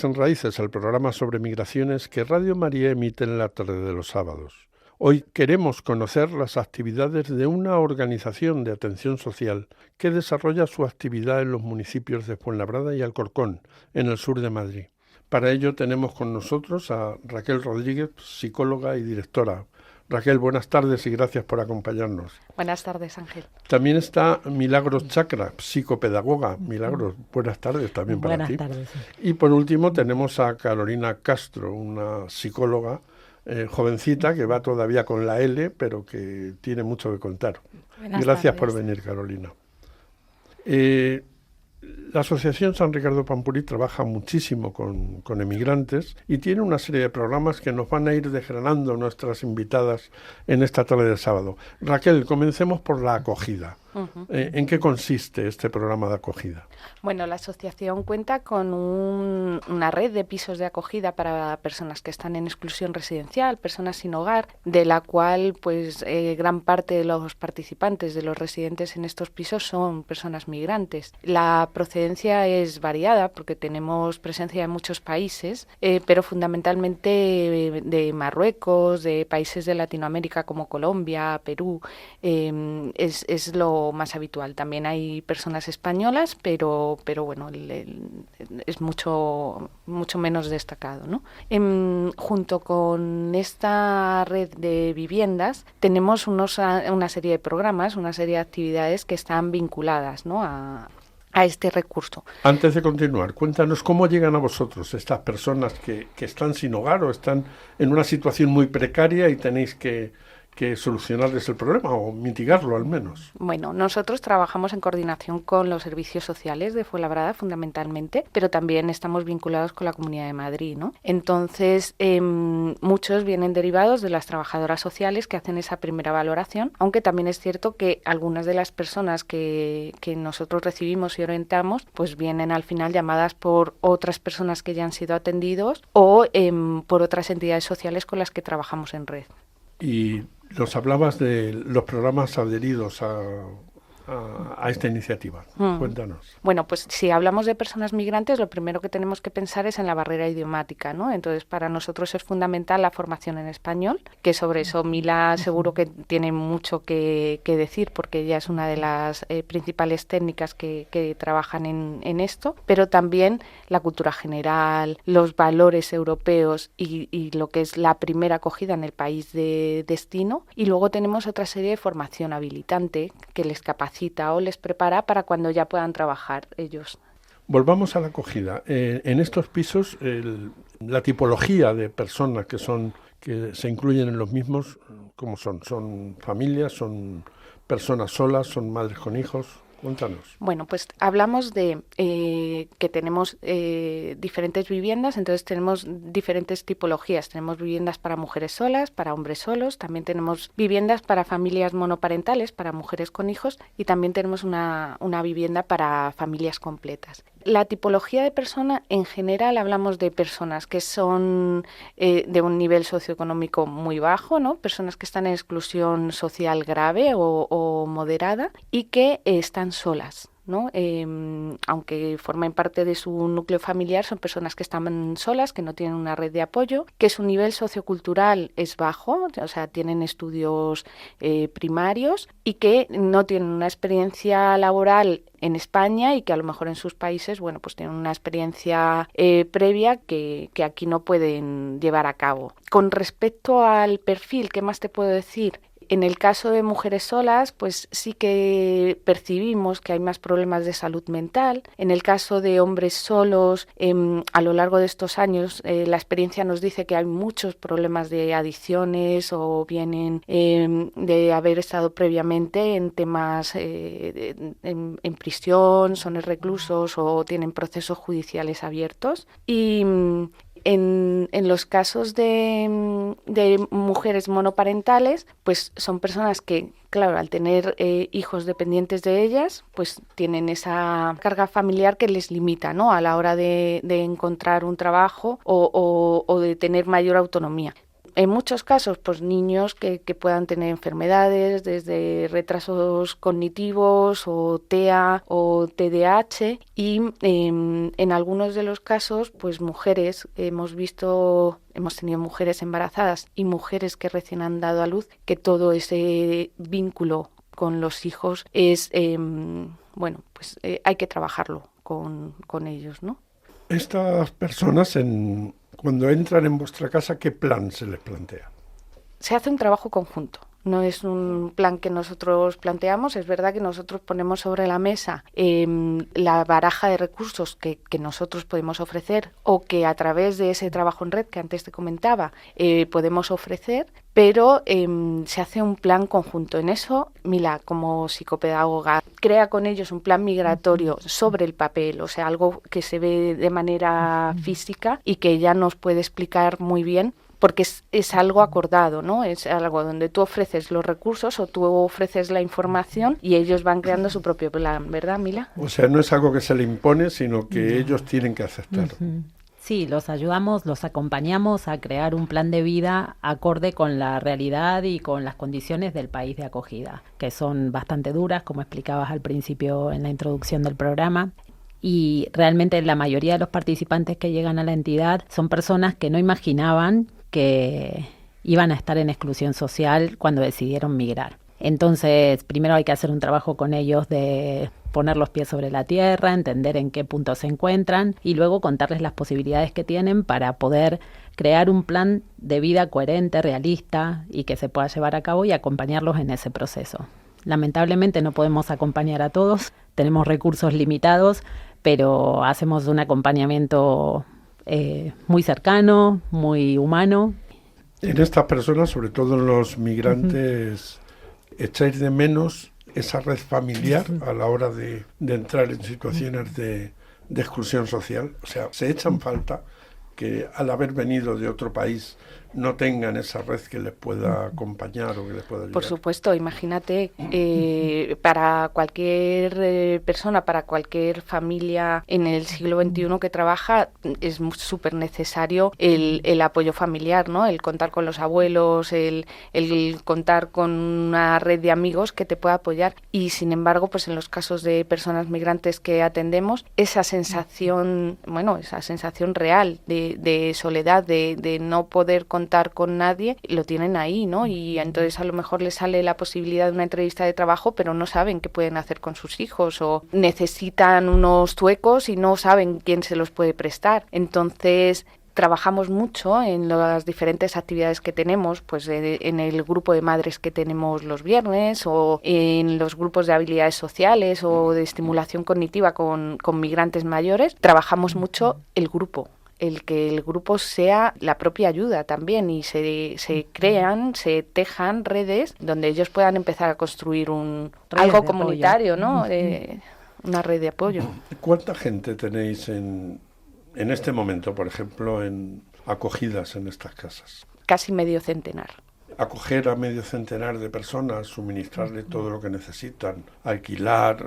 En Raíces, el programa sobre migraciones que Radio María emite en la tarde de los sábados. Hoy queremos conocer las actividades de una organización de atención social que desarrolla su actividad en los municipios de Fuenlabrada y Alcorcón, en el sur de Madrid. Para ello tenemos con nosotros a Raquel Rodríguez, psicóloga y directora. Raquel, buenas tardes y gracias por acompañarnos. Buenas tardes, Ángel. También está Milagros Chacra, psicopedagoga. Milagros, buenas tardes también para ti. Buenas tardes. Y por último tenemos a Carolina Castro, una psicóloga jovencita que va todavía con la L, pero que tiene mucho que contar. Gracias por venir, Carolina. La Asociación San Ricardo Pampuri trabaja muchísimo con emigrantes y tiene una serie de programas que nos van a ir desgranando nuestras invitadas en esta tarde de sábado. Raquel, comencemos por la acogida. ¿En qué consiste este programa de acogida? Bueno, la asociación cuenta con una red de pisos de acogida para personas que están en exclusión residencial, personas sin hogar, de la cual pues gran parte de los participantes, de los residentes en estos pisos son personas migrantes. La procedencia es variada porque tenemos presencia en muchos países, pero fundamentalmente de Marruecos, de países de Latinoamérica como Colombia, Perú, es lo más habitual. También hay personas españolas, pero bueno, es mucho menos destacado, ¿no? Junto con esta red de viviendas tenemos una serie de programas, una serie de actividades que están vinculadas, ¿no?, a este recurso. Antes de continuar, cuéntanos cómo llegan a vosotros estas personas que están sin hogar o están en una situación muy precaria y tenéis que solucionarles el problema o mitigarlo al menos. Bueno, nosotros trabajamos en coordinación con los servicios sociales de Fuenlabrada fundamentalmente, pero también estamos vinculados con la Comunidad de Madrid, ¿no? Entonces, muchos vienen derivados de las trabajadoras sociales que hacen esa primera valoración, aunque también es cierto que algunas de las personas que nosotros recibimos y orientamos, pues vienen al final llamadas por otras personas que ya han sido atendidos o por otras entidades sociales con las que trabajamos en red. Y nos hablabas de los programas adheridos a esta iniciativa. Cuéntanos. Bueno, pues si hablamos de personas migrantes, lo primero que tenemos que pensar es en la barrera idiomática, ¿no? Entonces, para nosotros es fundamental la formación en español, que sobre eso Mila seguro que tiene mucho que decir, porque ella es una de las principales técnicas que trabajan en esto, pero también la cultura general, los valores europeos y lo que es la primera acogida en el país de destino. Y luego tenemos otra serie de formación habilitante que les capacita o les prepara para cuando ya puedan trabajar ellos. Volvamos a la acogida. En estos pisos, la tipología de personas que se incluyen en los mismos, ¿cómo son? ¿Son familias? ¿Son personas solas? ¿Son madres con hijos? Cuéntanos. Bueno, pues hablamos de que tenemos diferentes viviendas, entonces tenemos diferentes tipologías. Tenemos viviendas para mujeres solas, para hombres solos, también tenemos viviendas para familias monoparentales, para mujeres con hijos, y también tenemos una vivienda para familias completas. La tipología de persona, en general, hablamos de personas que son de un nivel socioeconómico muy bajo, ¿no? Personas que están en exclusión social grave o moderada y que están solas, ¿no? Aunque formen parte de su núcleo familiar, son personas que están solas, que no tienen una red de apoyo, que su nivel sociocultural es bajo, o sea, tienen estudios primarios y que no tienen una experiencia laboral en España y que a lo mejor en sus países, bueno, pues tienen una experiencia previa que aquí no pueden llevar a cabo. Con respecto al perfil, ¿qué más te puedo decir? En el caso de mujeres solas, pues sí que percibimos que hay más problemas de salud mental. En el caso de hombres solos, a lo largo de estos años, la experiencia nos dice que hay muchos problemas de adicciones o vienen de haber estado previamente en temas en prisión, son reclusos o tienen procesos judiciales abiertos. Y en los casos de mujeres monoparentales, pues son personas que, claro, al tener hijos dependientes de ellas, pues tienen esa carga familiar que les limita, ¿no?, a la hora de encontrar un trabajo o de tener mayor autonomía. en muchos casos, pues niños que puedan tener enfermedades, desde retrasos cognitivos o TEA o TDAH, y en algunos de los casos, pues mujeres, hemos tenido mujeres embarazadas y mujeres que recién han dado a luz, que todo ese vínculo con los hijos es, hay que trabajarlo con ellos, ¿no? Estas personas, cuando entran en vuestra casa, ¿qué plan se les plantea? Se hace un trabajo conjunto. No es un plan que nosotros planteamos. Es verdad que nosotros ponemos sobre la mesa la baraja de recursos que nosotros podemos ofrecer, o que a través de ese trabajo en red que antes te comentaba podemos ofrecer, pero se hace un plan conjunto. En eso, Mila, como psicopedagoga, crea con ellos un plan migratorio sobre el papel, o sea, algo que se ve de manera física y que ella nos puede explicar muy bien, porque es algo acordado, ¿no? Es algo donde tú ofreces los recursos o tú ofreces la información y ellos van creando su propio plan, ¿verdad, Mila? O sea, no es algo que se le impone, sino que ellos tienen que aceptarlo. Sí, los ayudamos, los acompañamos a crear un plan de vida acorde con la realidad y con las condiciones del país de acogida, que son bastante duras, como explicabas al principio en la introducción del programa. Y realmente la mayoría de los participantes que llegan a la entidad son personas que no imaginaban que iban a estar en exclusión social cuando decidieron migrar. Entonces, primero hay que hacer un trabajo con ellos de poner los pies sobre la tierra, entender en qué punto se encuentran y luego contarles las posibilidades que tienen para poder crear un plan de vida coherente, realista y que se pueda llevar a cabo, y acompañarlos en ese proceso. Lamentablemente no podemos acompañar a todos, tenemos recursos limitados, pero hacemos un acompañamiento muy cercano, muy humano. En estas personas, sobre todo en los migrantes, ¿echáis de menos esa red familiar a la hora de entrar en situaciones de exclusión social? O sea, ¿se echan falta que al haber venido de otro país no tengan esa red que les pueda acompañar o que les pueda ayudar? Por supuesto, imagínate, para cualquier persona, para cualquier familia en el siglo XXI que trabaja, es súper necesario el apoyo familiar, ¿no? El contar con los abuelos, el contar con una red de amigos que te pueda apoyar. Y sin embargo, pues en los casos de personas migrantes que atendemos, esa sensación real de soledad, de no poder contar con nadie, lo tienen ahí, ¿no? Y entonces a lo mejor les sale la posibilidad de una entrevista de trabajo, pero no saben qué pueden hacer con sus hijos, o necesitan unos zuecos y no saben quién se los puede prestar. Entonces trabajamos mucho en las diferentes actividades que tenemos, pues en el grupo de madres que tenemos los viernes, o en los grupos de habilidades sociales o de estimulación cognitiva con migrantes mayores. Trabajamos mucho el grupo, el que el grupo sea la propia ayuda también, y se tejan redes donde ellos puedan empezar a construir algo comunitario, ¿no? Una red de apoyo. ¿Cuánta gente tenéis en este momento, por ejemplo, en acogidas en estas casas? Casi medio centenar. Acoger a medio centenar de personas, suministrarle todo lo que necesitan, alquilar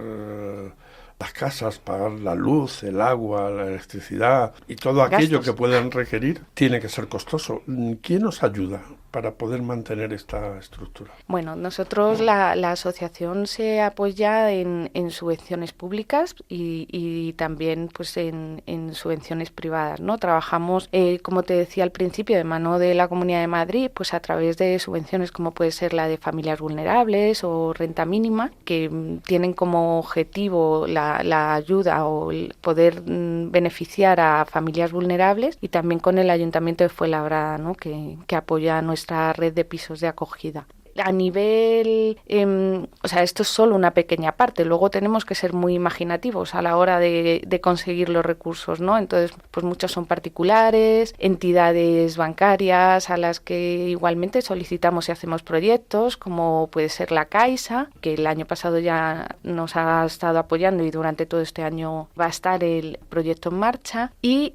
las casas, pagar la luz, el agua, la electricidad y todo aquello que puedan requerir, tiene que ser costoso. ¿Quién os ayuda para poder mantener esta estructura? Bueno, nosotros la asociación se apoya en subvenciones públicas y también pues en subvenciones privadas, ¿no? Trabajamos, como te decía al principio, de mano de la Comunidad de Madrid, pues a través de subvenciones como puede ser la de familias vulnerables o renta mínima, que tienen como objetivo la ayuda o el poder beneficiar a familias vulnerables, y también con el Ayuntamiento de Fuenlabrada, ¿no? que apoya nuestra red de pisos de acogida. A nivel, esto es solo una pequeña parte, luego tenemos que ser muy imaginativos a la hora de conseguir los recursos, ¿no? Entonces, pues muchos son particulares, entidades bancarias a las que igualmente solicitamos y hacemos proyectos, como puede ser la Caixa, que el año pasado ya nos ha estado apoyando y durante todo este año va a estar el proyecto en marcha, y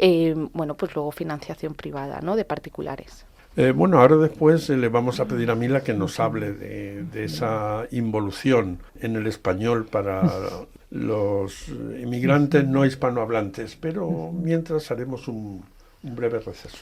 pues luego financiación privada, ¿no? De particulares. Ahora después le vamos a pedir a Mila que nos hable de esa involución en el español para los inmigrantes no hispanohablantes, pero mientras haremos un breve receso.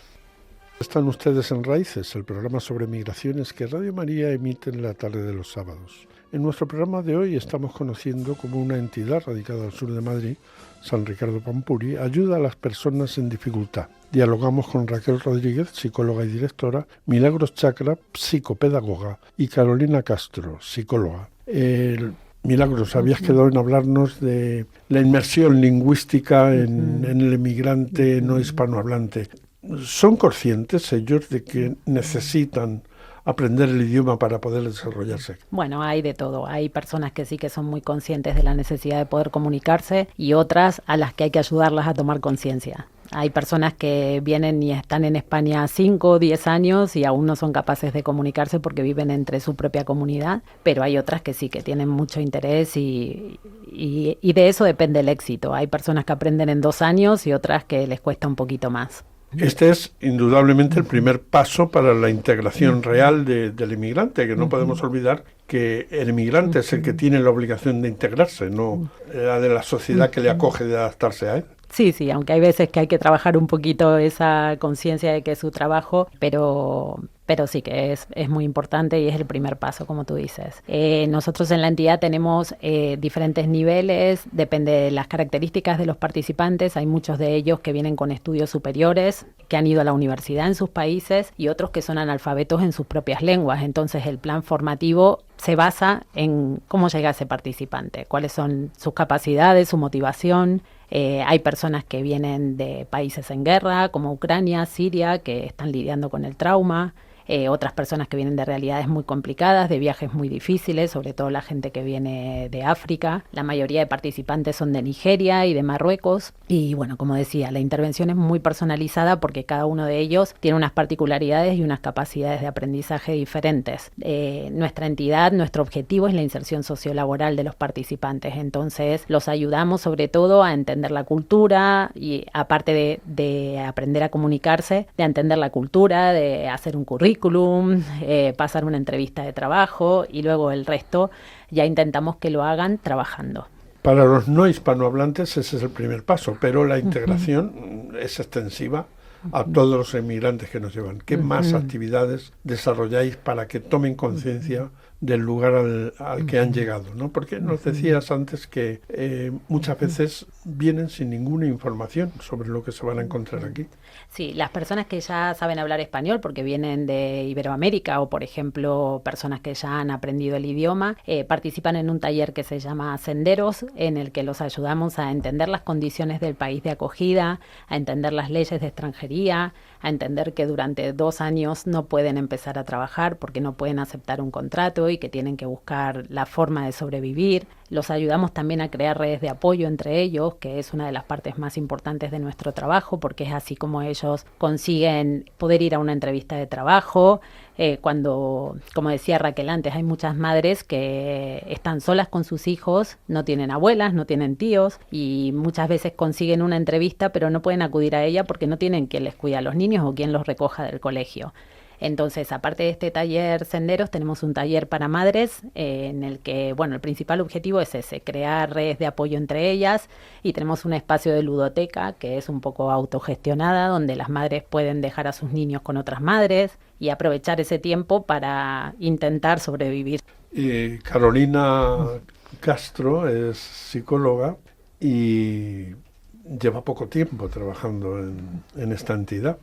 Están ustedes en Raíces, el programa sobre migraciones que Radio María emite en la tarde de los sábados. En nuestro programa de hoy estamos conociendo cómo una entidad radicada al sur de Madrid, San Ricardo Pampuri, ayuda a las personas en dificultad. Dialogamos con Raquel Rodríguez, psicóloga y directora, Milagros Chacra, psicopedagoga, y Carolina Castro, psicóloga. Milagros, habías quedado en hablarnos de la inmersión lingüística en el emigrante no hispanohablante. ¿Son conscientes ellos de que necesitan aprender el idioma para poder desarrollarse? Bueno, hay de todo. Hay personas que sí que son muy conscientes de la necesidad de poder comunicarse y otras a las que hay que ayudarlas a tomar conciencia. Hay personas que vienen y están en España 5 o 10 años y aún no son capaces de comunicarse porque viven entre su propia comunidad, pero hay otras que sí, que tienen mucho interés y de eso depende el éxito. Hay personas que aprenden en 2 años y otras que les cuesta un poquito más. Este es indudablemente el primer paso para la integración real del inmigrante, que no podemos olvidar que el inmigrante es el que tiene la obligación de integrarse, no la de la sociedad que le acoge de adaptarse a él. Sí, aunque hay veces que hay que trabajar un poquito esa conciencia de que es su trabajo, pero sí que es muy importante y es el primer paso, como tú dices. Nosotros en la entidad tenemos diferentes niveles, depende de las características de los participantes. Hay muchos de ellos que vienen con estudios superiores, que han ido a la universidad en sus países y otros que son analfabetos en sus propias lenguas. Entonces el plan formativo se basa en cómo llega ese participante, cuáles son sus capacidades, su motivación. Hay personas que vienen de países en guerra, como Ucrania, Siria, que están lidiando con el trauma. Otras personas que vienen de realidades muy complicadas, de viajes muy difíciles, sobre todo la gente que viene de África. La mayoría de participantes son de Nigeria y de Marruecos. Y bueno, como decía, la intervención es muy personalizada porque cada uno de ellos tiene unas particularidades y unas capacidades de aprendizaje diferentes. Nuestra entidad, nuestro objetivo es la inserción sociolaboral de los participantes. Entonces, los ayudamos sobre todo a entender la cultura y aparte de aprender a comunicarse, de entender la cultura, de hacer un currículum, pasar una entrevista de trabajo y luego el resto ya intentamos que lo hagan trabajando. Para los no hispanohablantes ese es el primer paso, pero la integración es extensiva a todos los emigrantes que nos llevan. ¿Qué más actividades desarrolláis para que tomen conciencia del lugar al que han llegado, ¿no? Porque nos decías antes que muchas veces vienen sin ninguna información sobre lo que se van a encontrar aquí. Sí, las personas que ya saben hablar español porque vienen de Iberoamérica o, por ejemplo, personas que ya han aprendido el idioma, participan en un taller que se llama Senderos, en el que los ayudamos a entender las condiciones del país de acogida, a entender las leyes de extranjería, a entender que durante 2 años no pueden empezar a trabajar porque no pueden aceptar un contrato y que tienen que buscar la forma de sobrevivir. Los ayudamos también a crear redes de apoyo entre ellos, que es una de las partes más importantes de nuestro trabajo, porque es así como ellos consiguen poder ir a una entrevista de trabajo. Cuando, como decía Raquel antes, hay muchas madres que están solas con sus hijos, no tienen abuelas, no tienen tíos y muchas veces consiguen una entrevista pero no pueden acudir a ella porque no tienen quien les cuide a los niños o quien los recoja del colegio. Entonces, aparte de este taller Senderos, tenemos un taller para madres en el que, bueno, el principal objetivo es ese, crear redes de apoyo entre ellas y tenemos un espacio de ludoteca que es un poco autogestionada, donde las madres pueden dejar a sus niños con otras madres y aprovechar ese tiempo para intentar sobrevivir. Carolina Castro es psicóloga y lleva poco tiempo trabajando en esta entidad.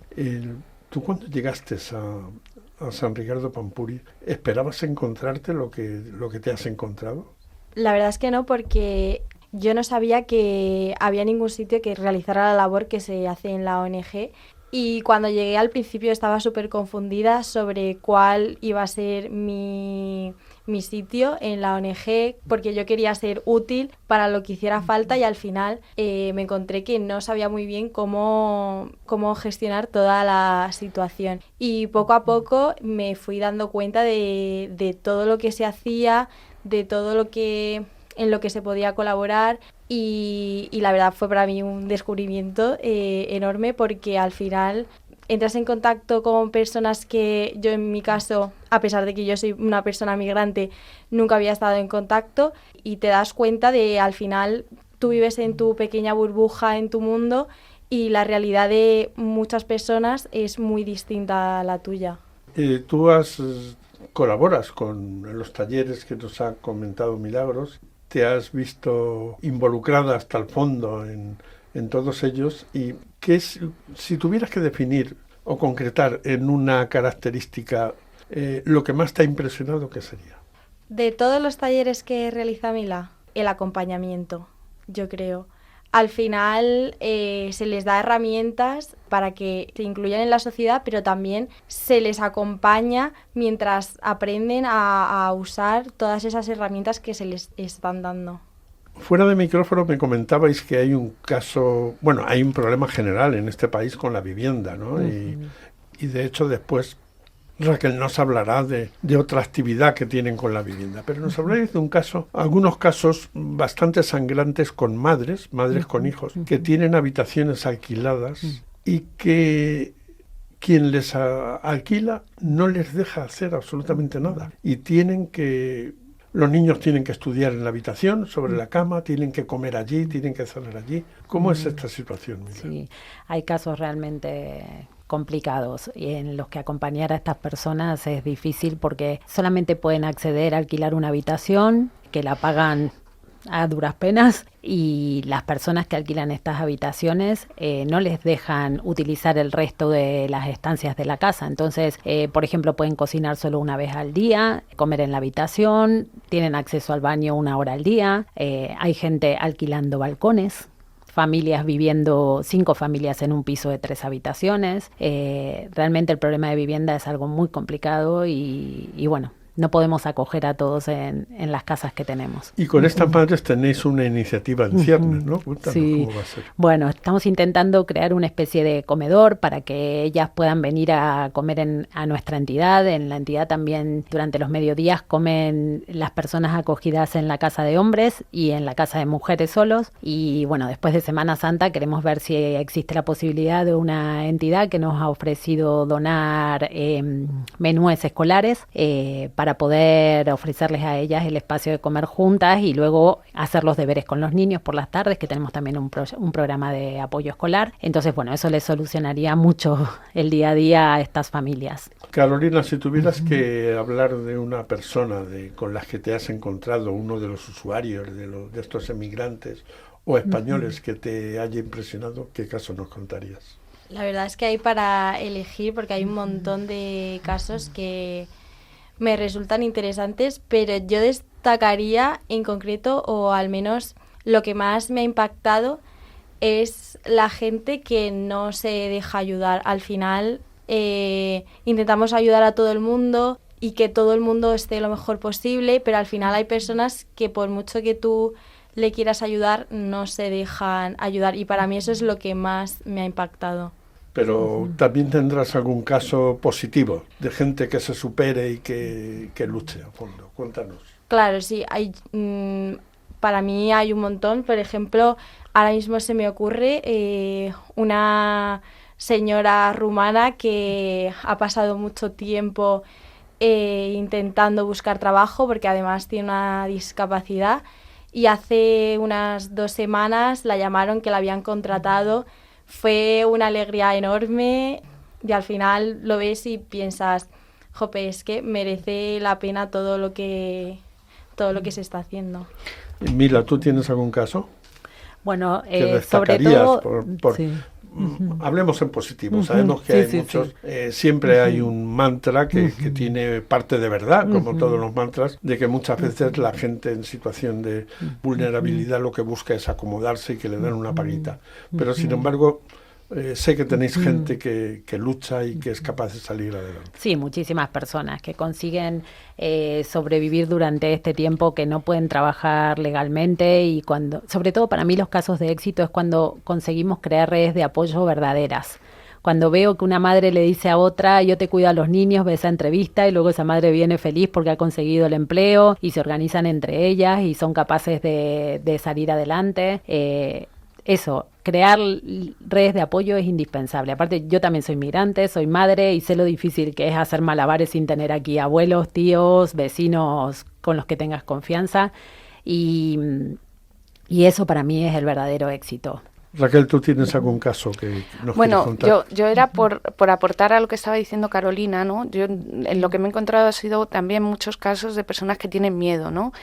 ¿Tú cuando llegaste a San Ricardo Pampuri, esperabas encontrarte lo que te has encontrado? La verdad es que no, porque yo no sabía que había ningún sitio que realizara la labor que se hace en la ONG. Y cuando llegué al principio estaba súper confundida sobre cuál iba a ser mi sitio en la ONG, porque yo quería ser útil para lo que hiciera falta y al final me encontré que no sabía muy bien cómo gestionar toda la situación. Y poco a poco me fui dando cuenta de todo lo que se hacía, de todo lo que en lo que se podía colaborar y la verdad fue para mí un descubrimiento enorme porque al final entras en contacto con personas que yo en mi caso, a pesar de que yo soy una persona migrante, nunca había estado en contacto y te das cuenta de al final tú vives en tu pequeña burbuja, en tu mundo y la realidad de muchas personas es muy distinta a la tuya. Tú colaboras en los talleres que nos ha comentado Milagros, te has visto involucrada hasta el fondo en todos ellos, y si tuvieras que definir o concretar en una característica lo que más te ha impresionado, ¿qué sería? De todos los talleres que realiza Mila, el acompañamiento, yo creo. Al final se les da herramientas para que se incluyan en la sociedad, pero también se les acompaña mientras aprenden a usar todas esas herramientas que se les están dando. Fuera de micrófono me comentabais que hay un problema general en este país con la vivienda, ¿no? Uh-huh. Y de hecho después Raquel nos hablará de otra actividad que tienen con la vivienda, pero nos habláis de algunos casos bastante sangrantes con madres con hijos, que tienen habitaciones alquiladas y que quien les alquila no les deja hacer absolutamente nada. Y los niños tienen que estudiar en la habitación, sobre la cama, tienen que comer allí, tienen que cenar allí. ¿Cómo es esta situación, Miguel? Sí, hay casos realmente complicados y en los que acompañar a estas personas es difícil porque solamente pueden acceder a alquilar una habitación que la pagan a duras penas, y las personas que alquilan estas habitaciones no les dejan utilizar el resto de las estancias de la casa. Entonces, por ejemplo, pueden cocinar solo una vez al día, comer en la habitación, tienen acceso al baño 1 hora al día, hay gente alquilando balcones, familias viviendo, 5 familias en un piso de 3 habitaciones. Realmente el problema de vivienda es algo muy complicado y bueno, no podemos acoger a todos en las casas que tenemos. Y con estas madres tenéis una iniciativa en ciernes, ¿no? Cuéntanos cómo va a ser. Bueno, estamos intentando crear una especie de comedor para que ellas puedan venir a comer a nuestra entidad. En la entidad también durante los mediodías comen las personas acogidas en la casa de hombres y en la casa de mujeres solos. Y bueno, después de Semana Santa queremos ver si existe la posibilidad de una entidad que nos ha ofrecido donar menúes escolares para poder ofrecerles a ellas el espacio de comer juntas y luego hacer los deberes con los niños por las tardes, que tenemos también un programa de apoyo escolar. Entonces, bueno, eso les solucionaría mucho el día a día a estas familias. Carolina, si tuvieras que hablar de una persona con las que te has encontrado, uno de los usuarios de estos emigrantes o españoles que te haya impresionado, ¿qué caso nos contarías? La verdad es que hay para elegir, porque hay un montón de casos que me resultan interesantes, pero yo destacaría en concreto, o al menos lo que más me ha impactado, es la gente que no se deja ayudar. Al final intentamos ayudar a todo el mundo y que todo el mundo esté lo mejor posible, pero al final hay personas que por mucho que tú le quieras ayudar, no se dejan ayudar, y para mí eso es lo que más me ha impactado. Pero también tendrás algún caso positivo de gente que se supere y que luche a fondo. Cuéntanos. Claro, sí. Para mí hay un montón. Por ejemplo, ahora mismo se me ocurre una señora rumana que ha pasado mucho tiempo intentando buscar trabajo porque además tiene una discapacidad, y hace unas 2 semanas la llamaron, que la habían contratado. Fue una alegría enorme y al final lo ves y piensas, jope, es que merece la pena todo lo que se está haciendo. Mila, ¿tú tienes algún caso? Bueno, sobre todo... Sí. Hablemos en positivo. Sabemos que hay muchos, siempre hay un mantra que tiene parte de verdad, como todos los mantras, de que muchas veces la gente en situación de vulnerabilidad lo que busca es acomodarse y que le den una paguita. Pero sin embargo, sé que tenéis gente que lucha y que es capaz de salir adelante. Sí, muchísimas personas que consiguen sobrevivir durante este tiempo que no pueden trabajar legalmente, y sobre todo para mí los casos de éxito es cuando conseguimos crear redes de apoyo verdaderas. Cuando veo que una madre le dice a otra, yo te cuido a los niños, ve esa entrevista, y luego esa madre viene feliz porque ha conseguido el empleo y se organizan entre ellas y son capaces de salir adelante. Eso, crear redes de apoyo es indispensable. Aparte, yo también soy migrante, soy madre y sé lo difícil que es hacer malabares sin tener aquí abuelos, tíos, vecinos con los que tengas confianza. Y eso para mí es el verdadero éxito. Raquel, ¿tú tienes algún caso que nos quieras contar? Yo era por aportar a lo que estaba diciendo Carolina, ¿no? Yo en lo que me he encontrado ha sido también muchos casos de personas que tienen miedo, ¿no?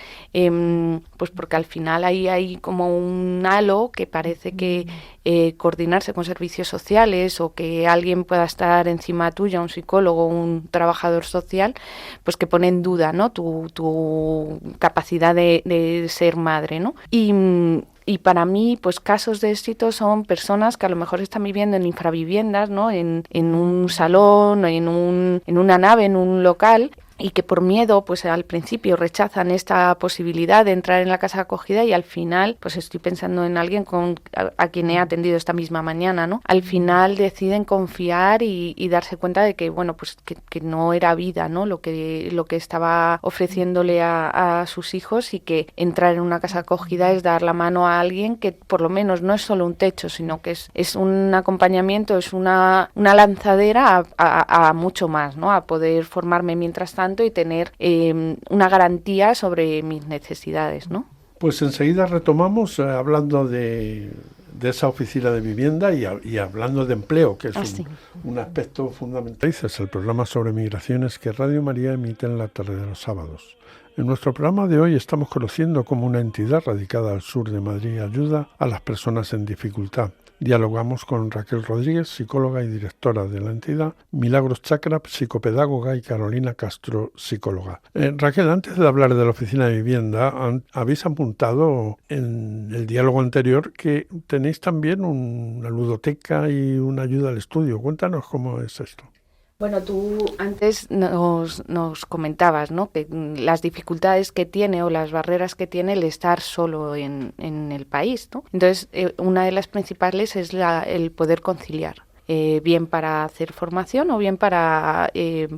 Pues porque al final ahí hay como un halo que parece que coordinarse con servicios sociales o que alguien pueda estar encima tuya, un psicólogo, un trabajador social, pues que pone en duda, ¿no? Tu capacidad de ser madre, ¿no? Y para mí, pues casos de éxito son personas que a lo mejor están viviendo en infraviviendas, ¿no? En un salón, en una nave, en un local, y que por miedo, pues al principio rechazan esta posibilidad de entrar en la casa de acogida y al final, pues estoy pensando en alguien a quien he atendido esta misma mañana, ¿no? Al final deciden confiar y darse cuenta de que, bueno, pues que no era vida, ¿no? Lo que estaba ofreciéndole a sus hijos, y que entrar en una casa de acogida es dar la mano a alguien que por lo menos no es solo un techo, sino que es un acompañamiento, es una lanzadera a mucho más, ¿no? A poder formarme mientras tanto y tener una garantía sobre mis necesidades, ¿no? Pues enseguida retomamos hablando de esa oficina de vivienda y hablando de empleo, que es un aspecto fundamental. Es el programa sobre migraciones que Radio María emite en la tarde de los sábados. En nuestro programa de hoy estamos conociendo cómo una entidad radicada al sur de Madrid ayuda a las personas en dificultad. Dialogamos con Raquel Rodríguez, psicóloga y directora de la entidad, Milagros Chacra, psicopedagoga, y Carolina Castro, psicóloga. Raquel, antes de hablar de la oficina de vivienda, habéis apuntado en el diálogo anterior que tenéis también una ludoteca y una ayuda al estudio. Cuéntanos cómo es esto. Bueno, tú antes nos comentabas, ¿no?, que las dificultades que tiene o las barreras que tiene el estar solo en el país, ¿no? Entonces, una de las principales es el poder conciliar. Bien para hacer formación o bien para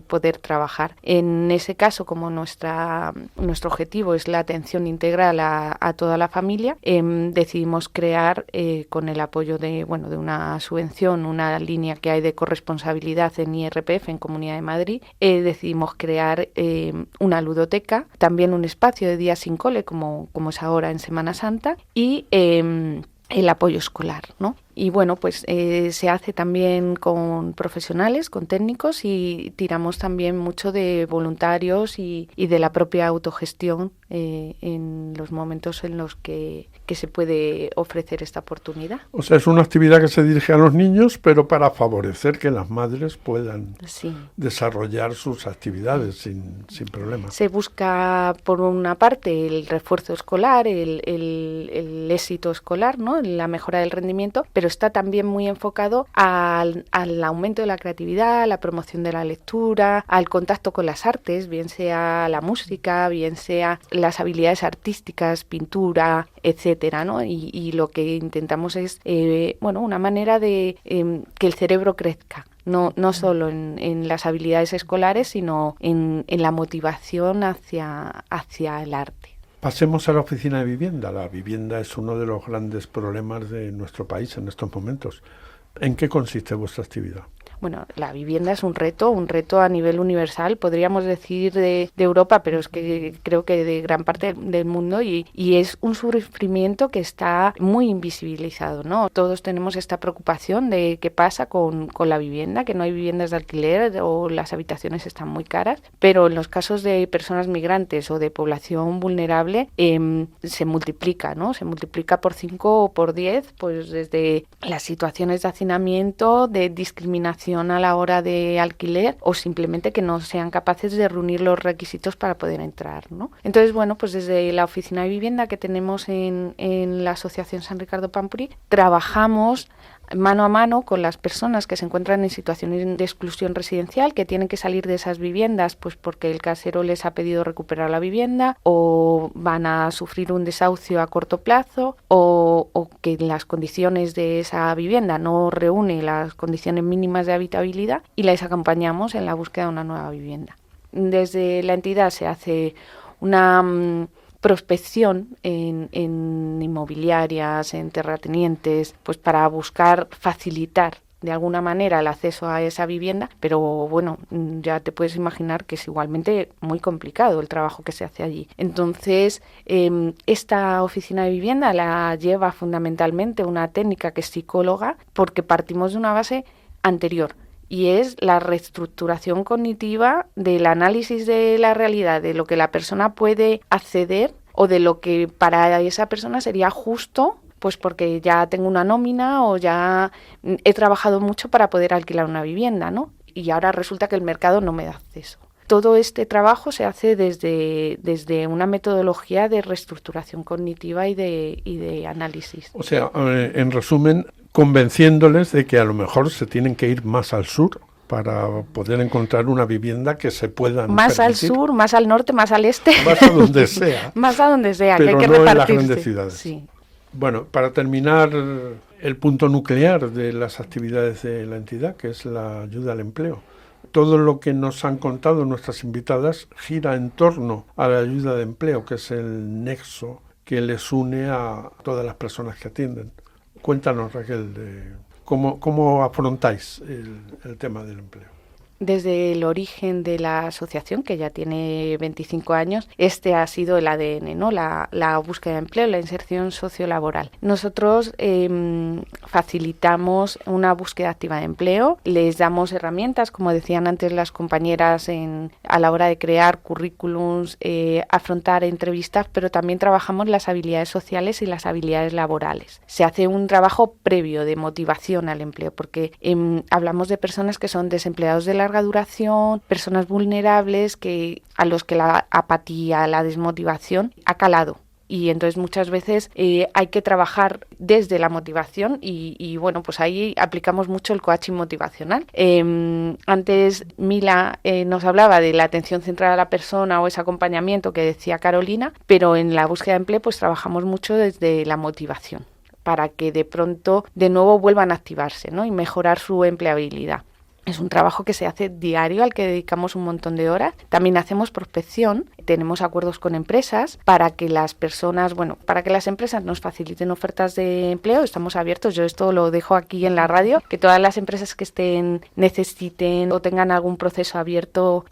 poder trabajar. En ese caso, como nuestro objetivo es la atención integral a toda la familia, decidimos crear, con el apoyo de una subvención, una línea que hay de corresponsabilidad en IRPF, en Comunidad de Madrid, decidimos crear una ludoteca, también un espacio de día sin cole, como es ahora en Semana Santa, y el apoyo escolar, ¿no? Y bueno, pues se hace también con profesionales, con técnicos, y tiramos también mucho de voluntarios y de la propia autogestión en los momentos en los que se puede ofrecer esta oportunidad. O sea, es una actividad que se dirige a los niños, pero para favorecer que las madres puedan desarrollar sus actividades sin problemas. Se busca, por una parte, el refuerzo escolar, el éxito escolar, ¿no?, la mejora del rendimiento, pero está también muy enfocado al aumento de la creatividad, a la promoción de la lectura, al contacto con las artes, bien sea la música, bien sea las habilidades artísticas, pintura, etcétera, ¿no? Y lo que intentamos es una manera de que el cerebro crezca. No solo en las habilidades escolares, sino en la motivación hacia el arte. Pasemos a la oficina de vivienda. La vivienda es uno de los grandes problemas de nuestro país en estos momentos. ¿En qué consiste vuestra actividad? Bueno, la vivienda es un reto a nivel universal, podríamos decir de Europa, pero es que creo que de gran parte del mundo, y es un sufrimiento que está muy invisibilizado, ¿no? Todos tenemos esta preocupación de qué pasa con la vivienda, que no hay viviendas de alquiler o las habitaciones están muy caras, pero en los casos de personas migrantes o de población vulnerable se multiplica, ¿no? Se multiplica por 5 o por 10, pues desde las situaciones de hacinamiento, de discriminación a la hora de alquiler, o simplemente que no sean capaces de reunir los requisitos para poder entrar, ¿no? Entonces, bueno, pues desde la oficina de vivienda que tenemos en la Asociación San Ricardo Pampuri, trabajamos mano a mano con las personas que se encuentran en situaciones de exclusión residencial, que tienen que salir de esas viviendas pues porque el casero les ha pedido recuperar la vivienda, o van a sufrir un desahucio a corto plazo, o que las condiciones de esa vivienda no reúnen las condiciones mínimas de habitabilidad, y les acompañamos en la búsqueda de una nueva vivienda. Desde la entidad se hace una prospección en inmobiliarias, en terratenientes, pues para buscar facilitar de alguna manera el acceso a esa vivienda, pero bueno, ya te puedes imaginar que es igualmente muy complicado el trabajo que se hace allí. Entonces, esta oficina de vivienda la lleva fundamentalmente una técnica que es psicóloga, porque partimos de una base anterior, y es la reestructuración cognitiva del análisis de la realidad, de lo que la persona puede acceder o de lo que para esa persona sería justo, pues porque ya tengo una nómina o ya he trabajado mucho para poder alquilar una vivienda, ¿no? Y ahora resulta que el mercado no me da acceso. Todo este trabajo se hace desde una metodología de reestructuración cognitiva y de análisis. O sea, en resumen, convenciéndoles de que a lo mejor se tienen que ir más al sur para poder encontrar una vivienda que se puedan más permitir. Al sur, más al norte, más al este. Más a donde sea. Más a donde sea, pero que hay que no repartirse. En las grandes ciudades. Sí. Bueno, para terminar, el punto nuclear de las actividades de la entidad, que es la ayuda al empleo. Todo lo que nos han contado nuestras invitadas gira en torno a la ayuda de empleo, que es el nexo que les une a todas las personas que atienden. Cuéntanos, Raquel, de cómo afrontáis el tema del empleo. Desde el origen de la asociación, que ya tiene 25 años, este ha sido el ADN, ¿no? La búsqueda de empleo, la inserción sociolaboral. Nosotros facilitamos una búsqueda activa de empleo, les damos herramientas, como decían antes las compañeras, a la hora de crear currículums, afrontar entrevistas, pero también trabajamos las habilidades sociales y las habilidades laborales. Se hace un trabajo previo de motivación al empleo, porque hablamos de personas que son desempleados de larga duración, personas vulnerables a los que la apatía, la desmotivación ha calado. Y entonces muchas veces hay que trabajar desde la motivación y bueno, pues ahí aplicamos mucho el coaching motivacional. Antes Mila nos hablaba de la atención centrada a la persona o ese acompañamiento que decía Carolina, pero en la búsqueda de empleo pues trabajamos mucho desde la motivación para que de pronto de nuevo vuelvan a activarse, ¿no? Y mejorar su empleabilidad. Es un trabajo que se hace diario, al que dedicamos un montón de horas. También hacemos prospección, tenemos acuerdos con empresas para que las personas, para que las empresas nos faciliten ofertas de empleo. Estamos abiertos, yo esto lo dejo aquí en la radio, que todas las empresas que necesiten o tengan algún proceso abierto,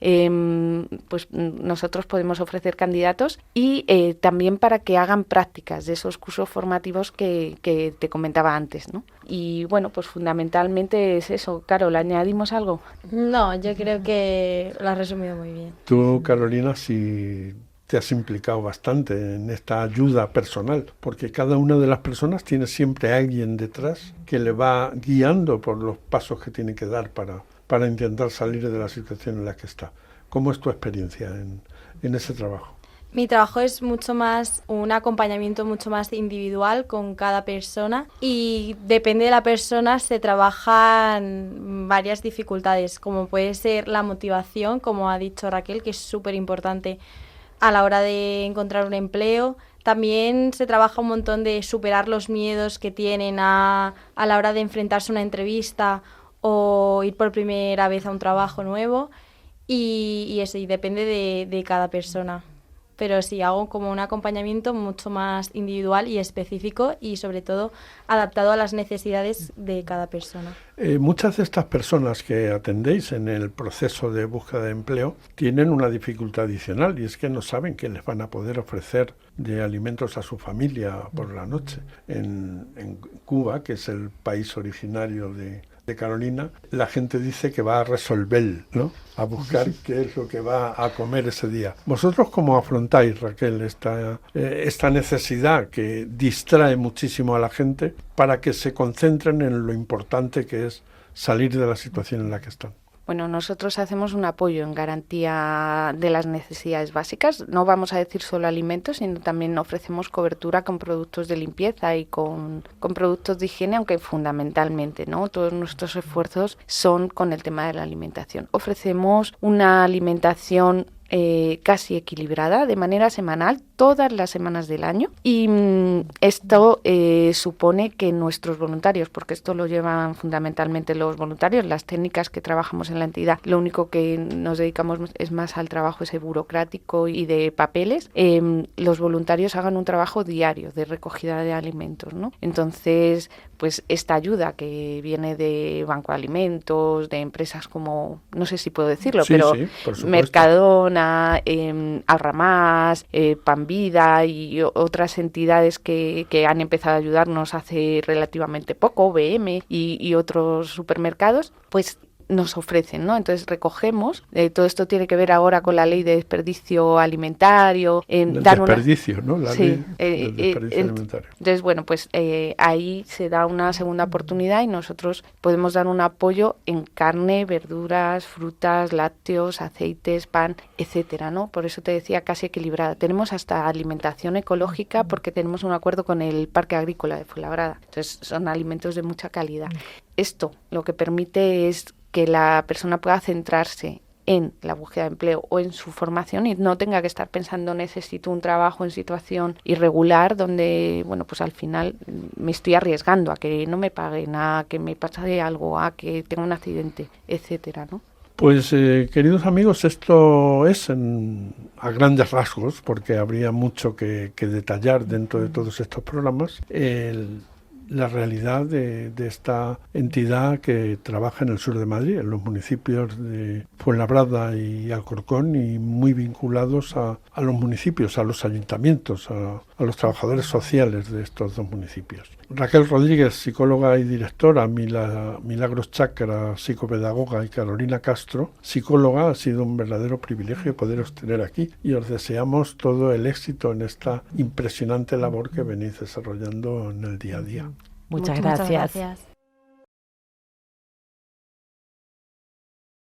pues nosotros podemos ofrecer candidatos y también para que hagan prácticas de esos cursos formativos que te comentaba antes, ¿no? Y bueno, pues fundamentalmente es eso. Carol, ¿añadimos algo? No, yo creo que lo has resumido muy bien. Tú, Carolina, sí te has implicado bastante en esta ayuda personal, porque cada una de las personas tiene siempre a alguien detrás que le va guiando por los pasos que tiene que dar para intentar salir de la situación en la que está. ¿Cómo es tu experiencia en ese trabajo? Mi trabajo es mucho más un acompañamiento mucho más individual con cada persona y depende de la persona se trabajan varias dificultades, como puede ser la motivación, como ha dicho Raquel, que es súper importante a la hora de encontrar un empleo. También se trabaja un montón de superar los miedos que tienen a la hora de enfrentarse a una entrevista o ir por primera vez a un trabajo nuevo y eso, y depende de cada persona. Pero sí, hago como un acompañamiento mucho más individual y específico y sobre todo adaptado a las necesidades de cada persona. Muchas de estas personas que atendéis en el proceso de búsqueda de empleo tienen una dificultad adicional y es que no saben qué les van a poder ofrecer de alimentos a su familia por la noche. En Cuba, que es el país originario de Carolina, la gente dice que va a resolver, ¿no? A buscar qué es lo que va a comer ese día. ¿Vosotros cómo afrontáis, Raquel, esta necesidad que distrae muchísimo a la gente para que se concentren en lo importante que es salir de la situación en la que están? Bueno, nosotros hacemos un apoyo en garantía de las necesidades básicas. No vamos a decir solo alimentos, sino también ofrecemos cobertura con productos de limpieza y con productos de higiene, aunque fundamentalmente, ¿no? Todos nuestros esfuerzos son con el tema de la alimentación. Ofrecemos una alimentación casi equilibrada de manera semanal todas las semanas del año y esto supone que nuestros voluntarios, porque esto lo llevan fundamentalmente los voluntarios, las técnicas que trabajamos en la entidad, lo único que nos dedicamos es más al trabajo ese burocrático y de papeles, los voluntarios hagan un trabajo diario de recogida de alimentos, ¿no? Entonces, pues esta ayuda que viene de Banco de Alimentos, de empresas como, no sé si puedo decirlo, Sí, pero sí, por supuesto. Mercadona, Alramás, Panvida y otras entidades que han empezado a ayudarnos hace relativamente poco, BM y otros supermercados, pues nos ofrecen, ¿no? Entonces recogemos, todo esto tiene que ver ahora con la ley de desperdicio alimentario. Desperdicio, ¿no? La sí, ley del desperdicio alimentario. Entonces, bueno, pues ahí se da una segunda oportunidad y nosotros podemos dar un apoyo en carne, verduras, frutas, lácteos, aceites, pan, etcétera, ¿no? Por eso te decía casi equilibrada. Tenemos hasta alimentación ecológica porque tenemos un acuerdo con el Parque Agrícola de Fuenlabrada. Entonces, son alimentos de mucha calidad. Esto lo que permite es que la persona pueda centrarse en la búsqueda de empleo o en su formación y no tenga que estar pensando necesito un trabajo en situación irregular donde, bueno, pues al final me estoy arriesgando a que no me paguen, a que me pase algo, a que tenga un accidente, etcétera, ¿no? Pues queridos amigos, esto es a grandes rasgos, porque habría mucho que detallar dentro de todos estos programas, la realidad de esta entidad que trabaja en el sur de Madrid, en los municipios de Fuenlabrada y Alcorcón, y muy vinculados a los municipios, a los ayuntamientos, a los trabajadores sociales de estos dos municipios. Raquel Rodríguez, psicóloga y directora, Milagros Chacra, psicopedagoga, y Carolina Castro, psicóloga, ha sido un verdadero privilegio poderos tener aquí y os deseamos todo el éxito en esta impresionante labor que venís desarrollando en el día a día. Muchas gracias. Gracias.